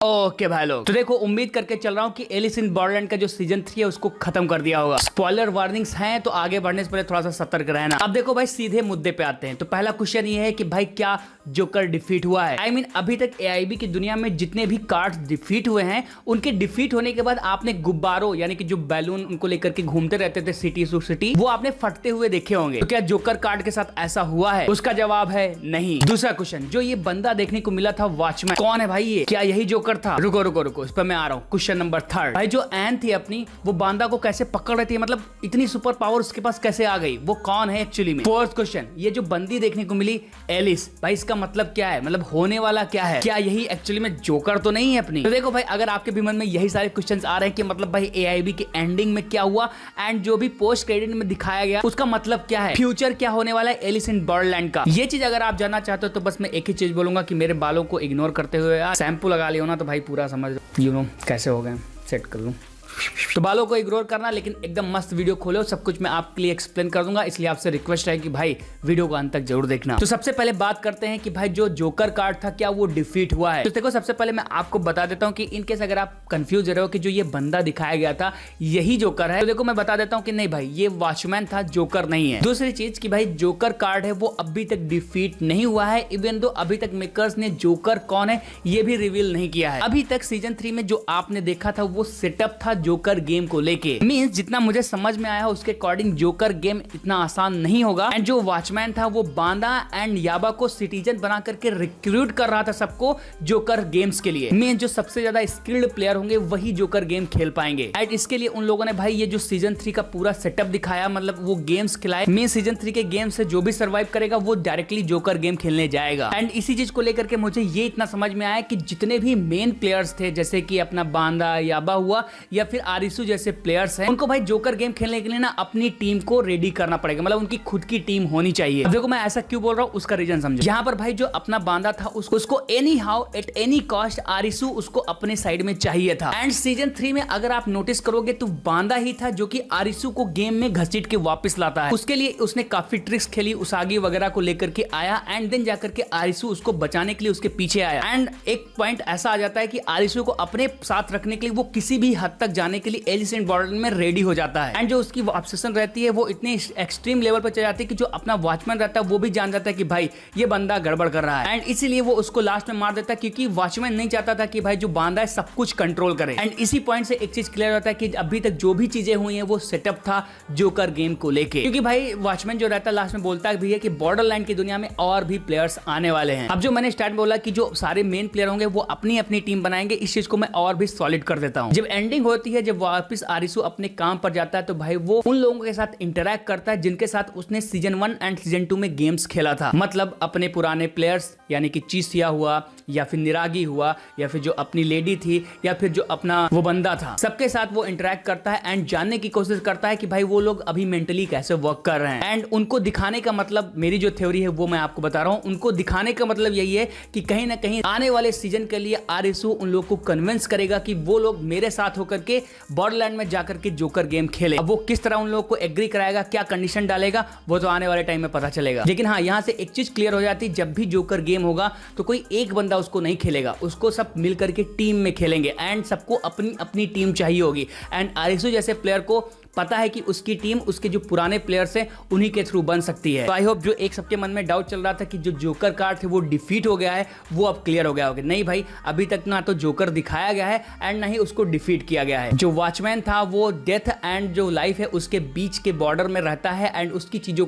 Okay भाई लोग, तो देखो उम्मीद करके चल रहा हूँ कि एलिस इन बॉर्डरलैंड का जो सीजन 3 है उसको खत्म कर दिया होगा। स्पॉइलर वार्निंग्स हैं तो आगे बढ़ने से पहले थोड़ा सा सतर्क रहना। अब देखो भाई सीधे मुद्दे पे आते हैं। तो पहला क्वेश्चन ये है कि भाई क्या जोकर डिफीट हुआ है? आई मीन अभी तक एआईबी की दुनिया में जितने भी कार्ड्स डिफीट हुए हैं उनके डिफीट होने के बाद आपने गुब्बारों यानी कि जो बैलून उनको लेकर के घूमते रहते थे सिटी टू सिटी, वो आपने फटते हुए देखे होंगे। तो क्या जोकर कार्ड के साथ ऐसा हुआ है? उसका जवाब है नहीं। दूसरा क्वेश्चन, जो ये बंदा देखने को मिला था वॉचमैन, कौन है भाई ये? क्या यही जोकर था? रुको रुको रुको, इस पर मैं आ रहा हूँ। क्वेश्चन नंबर 3, भाई जो एन थी अपनी, वो बांदा को कैसे पकड़ रही थी? मतलब इतनी सुपर पावर उसके पास कैसे आ गई? वो कौन है एक्चुअली में? फोर्थ क्वेश्चन, ये जो बंदी देखने को मिली एलिस, भाई इसका मतलब क्या है? मतलब होने वाला क्या है? क्या यही एक्चुअली में जोकर तो नहीं है अपनी? तो देखो भाई, अगर आपके भी मन में यही सारे क्वेश्चंस आ रहे हैं कि मतलब भाई एआईबी के एंडिंग में क्या हुआ एंड जो भी पोस्ट क्रेडिट में दिखाया गया उसका मतलब क्या है, फ्यूचर क्या होने वाला है एलिस इन बॉर्डरलैंड का, ये चीज अगर आप जानना चाहते हो तो बस मैं एक ही चीज बोलूंगा कि मेरे बालों को इग्नोर करते हुए यार शैम्पू लगा लियो ना तो भाई पूरा समझ कैसे हो गए, सेट कर लूं। तो बालों को इग्नोर करना, लेकिन एकदम मस्त वीडियो खोलो, सब कुछ मैं आपके लिए एक्सप्लेन कर दूंगा, इसलिए आपसे रिक्वेस्ट है कि भाई वीडियो को अंत तक जरूर देखना। तो सबसे पहले बात करते हैं कि भाई जो जोकर कार्ड था क्या वो डिफीट हुआ है? तो देखो सबसे पहले मैं आपको बता देता हूं कि इनकेस अगर आप कंफ्यूज रहे हो कि जो ये बंदा दिखाया गया था यही जोकर है, तो देखो मैं बता देता हूं कि नहीं भाई ये वॉचमैन था, जोकर नहीं है। दूसरी चीज कि भाई जोकर कार्ड है वो अभी तक डिफीट नहीं हुआ है, इवन दो अभी तक मेकर्स ने जोकर कौन है ये भी रिवील नहीं किया है। अभी तक सीजन 3 में जो आपने देखा था वो सेटअप था जोकर गेम को लेके। मींस जितना मुझे समझ में आया उसके अकॉर्डिंग जोकर गेम इतना आसान नहीं होगा एंड जो वॉचमैन था वो बांदा एंड याबा को सिटीजन बना करके रिक्रूट कर रहा था सबको जोकर गेम्स के लिए। मींस जो सबसे ज्यादा स्किल्ड प्लेयर होंगे वही जोकर गेम खेल पाएंगे एंड इसके लिए उन लोगों ने भाई ये जो सीजन 3 का पूरा सेटअप दिखाया, मतलब वो गेम्स खिलाए। मींस सीजन 3 के गेम से जो भी सर्वाइव करेगा वो डायरेक्टली जोकर गेम खेलने जाएगा एंड इसी चीज को लेकर के मुझे ये इतना समझ में आया कि जितने भी मेन प्लेयर्स थे जैसे कि अपना बांदा याबा हुआ या फिर आरिसू जैसे प्लेयर्स हैं, उनको भाई जोकर गेम खेलने के लिए ना अपनी टीम को रेडी करना पड़ेगा, मतलब उनकी खुद की टीम होनी चाहिए। अब देखो मैं ऐसा क्यों बोल रहा हूँ उसका रीजन समझो। यहाँ पर भाई जो अपना बांदा था उसको anyhow at any cost आरिसू उसको अपने साइड में चाहिए था एंड सीजन 3 में अगर आप नोटिस करोगे तो बांदा ही था जो कि आरिसू को गेम में घसीट के वापस लाता है। उसके लिए उसने काफी ट्रिक्स खेली, उसागी वगैरह को लेकर के आया एंड देन जाकर के आरिसू उसको बचाने के लिए उसके पीछे आया एंड एक पॉइंट ऐसा आ जाता है कि आरिसू को अपने साथ रखने के लिए वो किसी भी हद तक जाने के लिए एलिस इन बॉर्डरलैंड में रेडी हो जाता है एंड जो उसकी ऑब्सेशन रहती है वो इतनी एक्सट्रीम लेवल पर चल जाती है कि जो अपना वॉचमैन रहता है वो भी जान जाता है कि भाई ये बंदा गड़बड़ कर रहा है एंड इसीलिए वो उसको लास्ट में मार देता है क्योंकि वॉचमैन नहीं चाहता था कि भाई जो बांदा है सब कुछ कंट्रोल करे एंड इसी पॉइंट से एक चीज क्लियर होता है कि अभी तक जो भी चीजें हुई हैं वो सेटअप था जोकर गेम को लेके, क्योंकि भाई वॉचमैन जो रहता है लास्ट में बोलता भी है कि बॉर्डरलैंड की दुनिया में और भी प्लेयर्स आने वाले हैं। अब जो मैंने स्टार्ट में बोला कि जो सारे मेन प्लेयर होंगे वो अपनी अपनी टीम बनाएंगे, इस चीज को मैं और भी सॉलिड कर देता हूं। जब एंडिंग होती है, जब वापस आरिसू अपने काम पर जाता है तो भाई वो उन लोगों के साथ इंटरैक्ट करता है जिनके साथ उसने सीजन 1 एंड सीजन 2 में गेम्स खेला था, मतलब अपने पुराने प्लेयर्स यानी कि चीसिया हुआ या फिर निरागी हुआ या फिर जो अपनी लेडी थी या फिर जो अपना वो बंदा था, सबके साथ वो इंटरैक्ट करता है एंड जानने की कोशिश करता है कि भाई वो लोग अभी मेंटली कैसे वर्क कर रहे हैं एंड उनको दिखाने का मतलब, मेरी जो थ्योरी है वो मैं आपको बता रहा हूं, उनको दिखाने का मतलब यही है कि कहीं ना कहीं आने वाले सीजन के लिए आरिसू उन लोग को कन्विंस करेगा कि वो लोग मेरे साथ होकर के बॉर्डरलैंड में जाकर के जोकर गेम खेले। अब वो किस तरह उन लोगों को एग्री कराएगा, क्या कंडीशन डालेगा, वो तो आने वाले टाइम में पता चलेगा। लेकिन हाँ, यहाँ से एक चीज क्लियर हो जाती है, जब भी जोकर गेम होगा तो कोई एक बंदा उसको नहीं खेलेगा, उसको सब मिलकर के टीम में खेलेंगे एंड सबको अपनी अपनी टीम चाहिए होगी एंड आरिसू जैसे प्लेयर को पता है कि उसकी टीम उसके जो पुराने प्लेयर्स हैं उन्हीं के थ्रू बन सकती है। तो आई होप जो एक सबके मन में डाउट चल रहा था कि जो जोकर कार्ड थे वो डिफीट हो गया है वो अब क्लियर हो गया होगा। नहीं भाई, अभी तक ना तो जोकर दिखाया गया है एंड ना ही उसको डिफीट किया गया है। जो वॉचमैन था वो डेथ एंड जो लाइफ है उसके बीच के बॉर्डर में रहता है एंड उसकी चीजों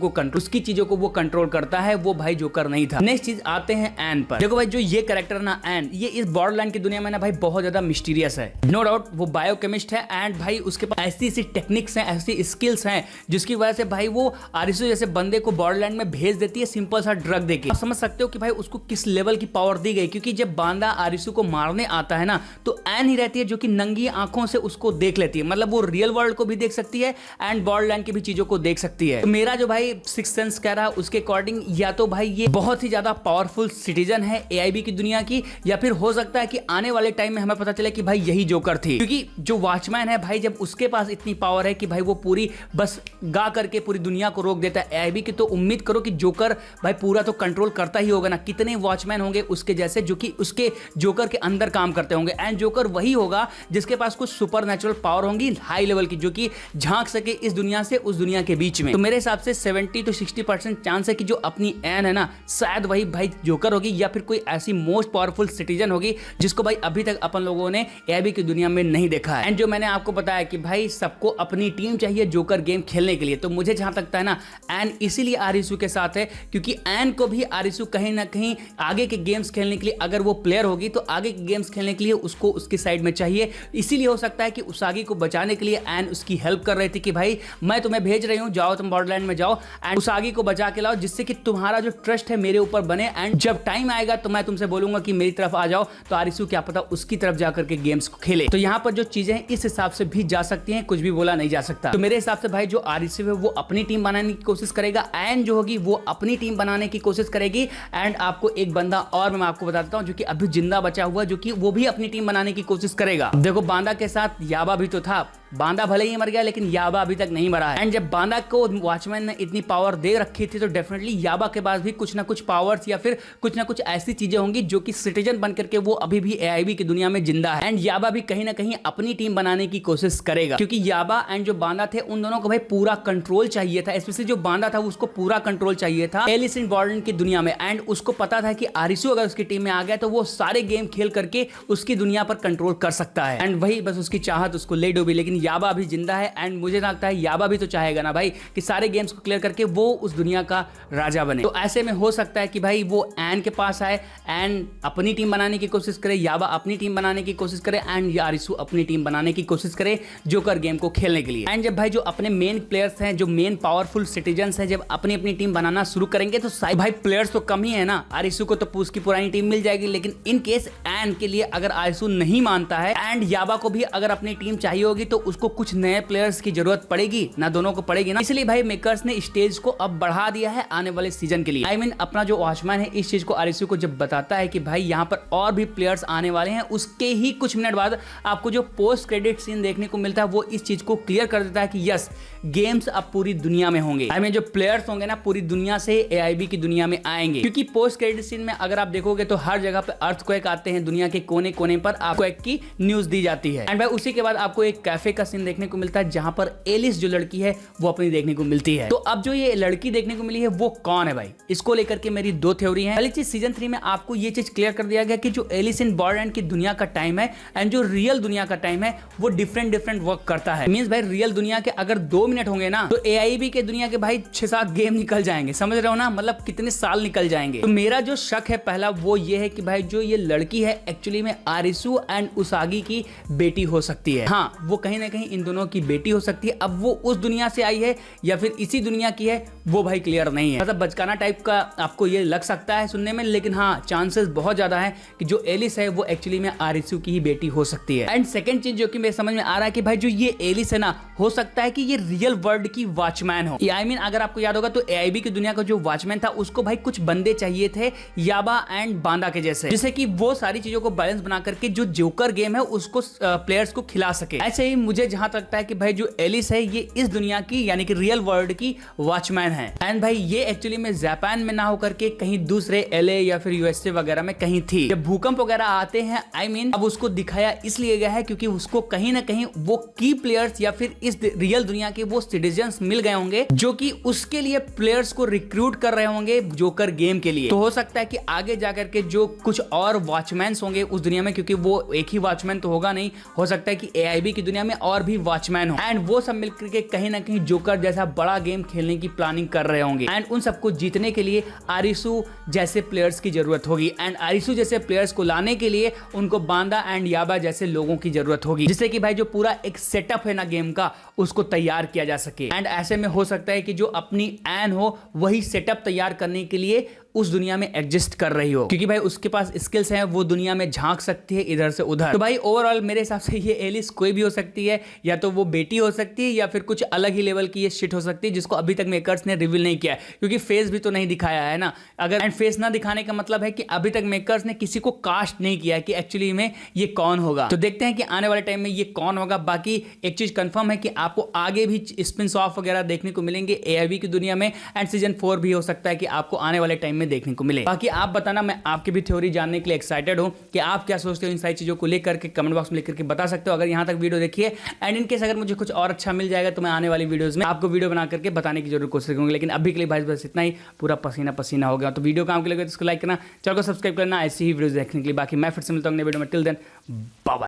को वो कंट्रोल करता है, वो भाई जोकर नहीं था। नेक्स्ट चीज आते हैं एन पर। देखो भाई जो ये कैरेक्टर ना एन, ये इस बॉर्डरलैंड की दुनिया में ना भाई बहुत ज्यादा मिस्टीरियस है, नो डाउट। वो बायोकेमिस्ट है एंड भाई उसके पास ऐसी ऐसी टेक्निक्स हैं, ऐसी स्किल्स हैं जिसकी वजह से भाई वो आरिसू जैसे बंदे को बॉर्डरलैंड में भेज देती है सिंपल सा ड्रग देके। आप समझ सकते हो कि भाई उसको किस लेवल की पावर दी गई, क्योंकि जब बांदा आरिसू को मारने आता है ना तो एन ही रहती है जो कि नंगी आंखों से उसको देख लेती है, मतलब वो रियल वर्ल्ड को भी देख सकती है एंड बॉर्डरलैंड की भी चीजों को देख सकती है। तो मेरा जो भाई सिक्स्थ सेंस कह रहा है उसके अकॉर्डिंग या तो भाई ये बहुत ही ज्यादा पावरफुल सिटीजन है एआईबी की दुनिया की, या फिर हो सकता है कि आने वाले टाइम में हमें पता चले कि भाई यही जोकर थी, क्योंकि जो वॉचमैन है भाई जब उसके पास इतनी पावर है कि भाई वो पूरी बस गा करके पूरी दुनिया को रोक देता है एआईबी की, तो उम्मीद करो कि जोकर भाई पूरा तो कंट्रोल करता ही होगा ना। कितने वॉचमैन होंगे उसके जैसे जो कि उसके जोकर के अंदर काम करते होंगे, एंड जोकर वही होगा जिसके पास कुछ सुपर नेचुरल पावर होंगी हाई लेवल की, जो कि झांक सके इस दुनिया से उस दुनिया के बीच में। तो मेरे हिसाब से 70 to 60% चांस है कि जो अपनी एन है ना, शायद वही भाई जोकर होगी, या फिर कोई ऐसी मोस्ट पावरफुल सिटीजन होगी जिसको भाई अभी तक अपन लोगों ने एआईबी की दुनिया में नहीं देखा है। एंड जो मैंने आपको बताया कि भाई सबको अपनी टीम चाहिए जोकर गेम खेलने के लिए, तो मुझे जहां तक है ना एन इसीलिए आरिसू के साथ है, क्योंकि एन को भी आरिसू कहीं ना कहीं आगे के गेम्स खेलने के लिए, अगर वो प्लेयर होगी तो आगे के गेम्स खेलने के लिए उसको उसकी साइड में चाहिए। इसीलिए हो सकता है कि उसागी को बचाने के लिए एन उसकी हेल्प कर रही थी कि भाई मैं तुम्हें भेज रही हूं, जाओ तुम बॉर्डरलैंड में जाओ एंड उसागी को बचा के लाओ, जिससे कि तुम्हारा जो ट्रस्ट है मेरे ऊपर बने, एंड जब टाइम आएगा तो मैं तुमसे बोलूंगा कि मेरी तरफ आ जाओ, तो आरिसू क्या पता उसकी तरफ जाकर के गेम्स को खेले। तो यहाँ पर जो चीजें हैं इस हिसाब से भी जा सकती हैं, कुछ भी बोला नहीं जा सकता। तो मेरे हिसाब से भाई जो आरिसू है वो अपनी टीम बनाने की कोशिश करेगा, एंड जो होगी वो अपनी टीम बनाने की कोशिश करेगी। एंड आपको एक बंदा और मैं आपको बताता हूं जो कि अभी जिंदा बचा हुआ, जो कि वो भी अपनी टीम बनाने की कोशिश करेगा। देखो बांदा के साथ याबा भी तो था, बांदा भले ही मर गया लेकिन याबा अभी तक नहीं मरा है। एंड जब बांदा को वॉचमैन ने इतनी पावर दे रखी थी, तो डेफिनेटली याबा के पास भी कुछ ना कुछ पावर्स या फिर कुछ ना कुछ ऐसी चीजें होंगी जो कि सिटीजन बन करके वो अभी भी एआईबी की दुनिया में जिंदा है। एंड याबा भी कहीं ना कहीं अपनी टीम बनाने की कोशिश करेगा, क्योंकि याबा एंड जो बांदा थे उन दोनों को भाई पूरा कंट्रोल चाहिए था। स्पेशली जो बांदा था उसको पूरा कंट्रोल चाहिए था एलिस इन बॉर्डरलैंड की दुनिया में, एंड उसको पता था कि आरिसू अगर उसकी टीम में आ गया तो वो सारे गेम खेल करके उसकी दुनिया पर कंट्रोल कर सकता है। एंड वही बस उसकी चाहत उसको ले डूबी, लेकिन याबा अभी जिंदा है। एंड मुझे लगता है याबा भी तो चाहेगा ना भाई कि सारे गेम्स को क्लियर करके वो उस दुनिया का राजा बने। तो ऐसे में हो सकता है कि भाई वो एन के पास आए, एंड अपनी टीम बनाने की कोशिश करे, याबा अपनी टीम बनाने की कोशिश करे, एंड आरिसू अपनी टीम बनाने की कोशिश करे जोकर गेम को खेलने के लिए। एंड जब भाई जो अपने मेन प्लेयर्स हैं, जो मेन पावरफुल सिटीजन्स हैं, जब अपनी अपनी टीम बनाना शुरू करेंगे तो भाई प्लेयर्स तो कम ही है ना। आरिसू को तो उसकी पुरानी टीम मिल जाएगी, लेकिन इन केस एन के लिए अगर आरिसू नहीं मानता है, एंड याबा को भी अगर अपनी टीम चाहिए होगी, तो उसको कुछ नए प्लेयर्स की जरूरत पड़ेगी ना, दोनों को पड़ेगी ना। इसलिए भाई मेकर्स ने स्टेज को अब बढ़ा दिया है आने वाले सीजन के लिए। आई मीन अपना जो वॉचमैन है इस चीज को आरिसू को जब बताता है कि भाई यहाँ पर और भी प्लेयर्स आने वाले हैं, उसके ही कुछ मिनट बाद आपको जो पोस्ट क्रेडिट सीन देखने को मिलता है वो इस चीज को क्लियर कर देता है कि यस गेम्स अब पूरी दुनिया में होंगे। आई मीन जो प्लेयर्स होंगे ना पूरी दुनिया से एआईबी की दुनिया में आएंगे, क्योंकि पोस्ट क्रेडिट सीन में अगर आप देखोगे तो हर जगह पे अर्थक्वेक आते हैं, दुनिया के कोने कोने पर अर्थक्वेक की न्यूज दी जाती है। एंड भाई उसी के बाद आपको एक कैफे का सीन देखने को मिलता है जहां पर एलिस जो लड़की है वो अपनी देखने को मिलती है। तो अब जो ये लड़की देखने को मिली है वो कौन है भाई, इसको लेकर के मेरी दो थ्योरी है। पहली चीज सीजन 3 में आपको ये चीज क्लियर कर दिया गया कि जो एलिस इन बॉर्डरलैंड की दुनिया का टाइम है एंड जो रियल दुनिया का टाइम है वो डिफरेंट वर्क करता है। मींस भाई रियल दुनिया के अगर 2 मिनट होंगे ना तो एआईबी के दुनिया के भाई 6-7 गेम निकल जाएंगे, समझ रहे हो ना, मतलब कितने साल निकल जाएंगे। तो मेरा जो शक है पहला वो ये है कि भाई जो ये लड़की है एक्चुअली में आरिसू एंड उसागी की बेटी हो सकती है। हाँ वो कहीं ना कहीं इन दोनों की बेटी हो सकती है। अब वो उस दुनिया से आई है या फिर इसी दुनिया की है वो भाई क्लियर नहीं है, मतलब बचकाना टाइप का आपको ये लग सकता है सुनने में, लेकिन हाँ चांसेस बहुत ज्यादा है कि जो एलिस है वो एक्चुअली में आरिसू की ही बेटी हो सकती है। एंड सेकंड चीज जो कि मेरे समझ में आ रहा है कि भाई जो ये एलिस है ना हो सकता है कि ये रियल वर्ल्ड की वॉचमैन हो। आई मीन अगर आपको याद होगा तो एआईबी की दुनिया का जो वॉचमैन था उसको भाई कुछ बंदे चाहिए थे याबा एंड बांदा के जैसे, जिससे कि वो सारी चीजों को बैलेंस बना करके जो जोकर गेम है उसको प्लेयर्स को खिला सके। ऐसे ही मुझे जहां तक लगता है कि भाई जो एलिस है ये इस दुनिया की यानी कि रियल वर्ल्ड की वॉचमैन है। एंड भाई ये एक्चुअली में जापान में ना होकर के कहीं दूसरे एलए या फिर यूएसए वगैरह में कहीं थी। जब भूकंप वगैरह आते हैं आई मीन अब उसको दिखाया इसलिए गया है क्योंकि उसको कहीं ना कहीं वो की प्लेयर्स या फिर इस रियल दुनिया के वो सिटीजन्स मिल गए होंगे जो कि उसके लिए प्लेयर्स को रिक्रूट कर रहे होंगे जोकर गेम के लिए। तो हो सकता है कि आगे जाकर के जो कुछ और वॉचमैन होंगे उस दुनिया में, क्योंकि वो एक ही वॉचमैन तो होगा नहीं, हो सकता है कि एआईबी की दुनिया में और भी वॉचमैन हो एंड वो सब मिलकर के कहीं ना कहीं जोकर जैसा बड़ा गेम खेलने की प्लानिंग कर रहे होंगे। एंड उन सबको जीतने के लिए आरिसू जैसे प्लेयर्स की जरूरत होगी एंड आरिसू जैसे प्लेयर्स को लाने के लिए उनको बांदा एंड याबा जैसे लोगों की जरूरत होगी, जिससे कि भाई जो पूरा एक सेटअप है ना गेम का उसको तैयार किया जा सके। एंड ऐसे में हो सकता है कि जो अपनी एन हो वही सेटअप तैयार करने के लिए उस दुनिया में एग्जिस्ट कर रही हो, क्योंकि भाई उसके पास स्किल्स हैं, वो दुनिया में झांक सकती है इधर से उधर। तो भाई ओवरऑल मेरे हिसाब से ये एलिस कोई भी हो सकती है, या तो वो बेटी हो सकती है या फिर कुछ अलग ही लेवल की ये शिट हो सकती है, जिसको अभी तक मेकर्स ने रिवील नहीं किया है, क्योंकि फेस भी तो नहीं दिखाया है ना। अगर एंड फेस ना दिखाने का मतलब है कि अभी तक मेकर्स ने किसी को कास्ट नहीं किया है कि एक्चुअली में ये कौन होगा। तो देखते हैं कि आने वाले टाइम में ये कौन होगा। बाकी एक चीज कंफर्म है कि आपको आगे भी स्पिन ऑफ वगैरह देखने को मिलेंगे एआईवी की दुनिया में, एंड सीजन 4 भी हो सकता है कि आपको आने वाले टाइम में देखने को मिले। बाकी आप बताना, मैं आपकी भी थ्योरी जानने के लिए एक्साइटेड हूं कि आप क्या सोचते हो इन सारी चीजों को लेकर के, कमेंट बॉक्स में लिख करके बता सकते हो अगर यहां तक वीडियो देखिए। एंड इनकेस अगर मुझे कुछ और अच्छा मिल जाएगा तो मैं आने वाली वीडियोस में आपको वीडियो बना करके बताने की जरूर कोशिश करूंगा। लेकिन अभी के लिए भाई बस इतना ही, पूरा पसीना पसीना हो गया। तो वीडियो काम के लिए इसको लाइक करना, चैनल को सब्सक्राइब करना ऐसी ही वीडियोस देखने के लिए। बाकी मैं फिर से मिलता हूं अगले वीडियो में। Till then bye bye.